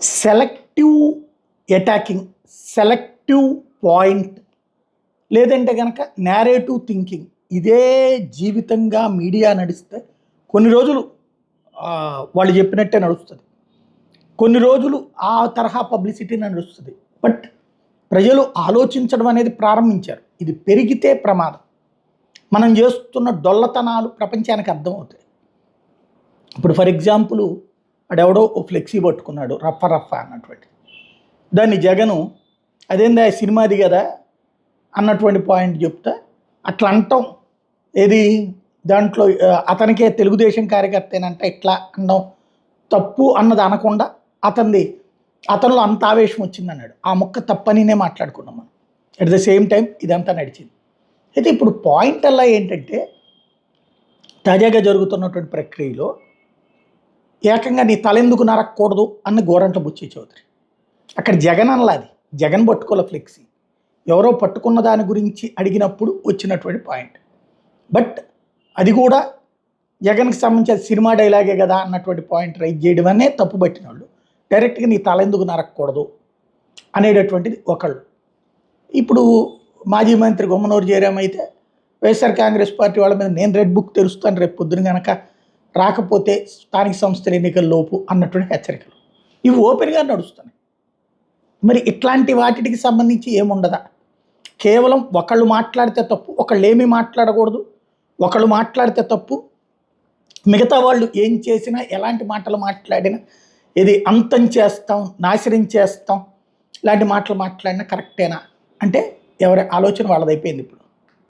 Selective attacking, selective point, లేదంటే కనుక narrative thinking, ఇదే జీవితంగా మీడియా నడిస్తే కొన్ని రోజులు వాళ్ళు చెప్పినట్టే నడుస్తుంది, కొన్ని రోజులు ఆ తరహా పబ్లిసిటీ నడుస్తుంది. బట్ ప్రజలు ఆలోచించడం అనేది ప్రారంభించారు. ఇది పెరిగితే ప్రమాదం. మనం చేస్తున్న డొల్లతనాలు ప్రపంచానికి అర్థమవుతాయి. ఇప్పుడు ఫర్ ఎగ్జాంపుల్ అడెవడో ఓ ఫ్లెక్సీ పట్టుకున్నాడు రఫ అన్నటువంటి దాన్ని జగను అదేందా సినిమాది కదా అన్నటువంటి పాయింట్ చెప్తా అట్లా అంటాం. ఏది దాంట్లో అతనికే తెలుగుదేశం కార్యకర్తేనంట ఇట్లా అనడం తప్పు అన్నది అనకుండా అతనిలో అంత ఆవేశం వచ్చింది అన్నాడు. ఆ మొక్క తప్పనినే మాట్లాడుకున్నాం మనం. అట్ ద సేమ్ టైం ఇదంతా నడిచింది. అయితే ఇప్పుడు పాయింట్ అలా ఏంటంటే తాజాగా జరుగుతున్నటువంటి ప్రక్రియలో ఏకంగా నీ తలెందుకు నరక్కూడదు అన్న గోరంట బుచ్చి చౌదరి. అక్కడ జగన్ అనలాది, జగన్ పట్టుకోలే ఫ్లెక్సీ, ఎవరో పట్టుకున్న దాని గురించి అడిగినప్పుడు వచ్చినటువంటి పాయింట్. బట్ అది కూడా జగన్కి సంబంధించిన సినిమా డైలాగే కదా అన్నటువంటి పాయింట్ రైజ్ చేయడం అనే తప్పు పట్టిన వాళ్ళు డైరెక్ట్గా నీ తలెందుకు నరక్కూడదు అనేటటువంటిది ఒకళ్ళు. ఇప్పుడు మాజీ మంత్రి గుమ్మనూరు జయరాం అయితే వైఎస్ఆర్ కాంగ్రెస్ పార్టీ వాళ్ళ మీద నేను రెడ్ బుక్ తెరుస్తాను రేపు పొద్దున కనుక రాకపోతే స్థానిక సంస్థల ఎన్నికల లోపు అన్నటువంటి హెచ్చరికలు ఇవి ఓపెన్గా నడుస్తున్నాయి. మరి ఇట్లాంటి వాటికి సంబంధించి ఏముండదా? కేవలం ఒకళ్ళు మాట్లాడితే తప్పు, ఒకళ్ళు ఏమీ మాట్లాడకూడదు, ఒకళ్ళు మాట్లాడితే తప్పు, మిగతా వాళ్ళు ఏం చేసినా ఎలాంటి మాటలు మాట్లాడినా ఇది అంతం చేస్తాం, నాశనం చేస్తాం, ఇలాంటి మాటలు మాట్లాడినా కరెక్టేనా అంటే ఎవరి ఆలోచన వాళ్ళదైపోయింది ఇప్పుడు.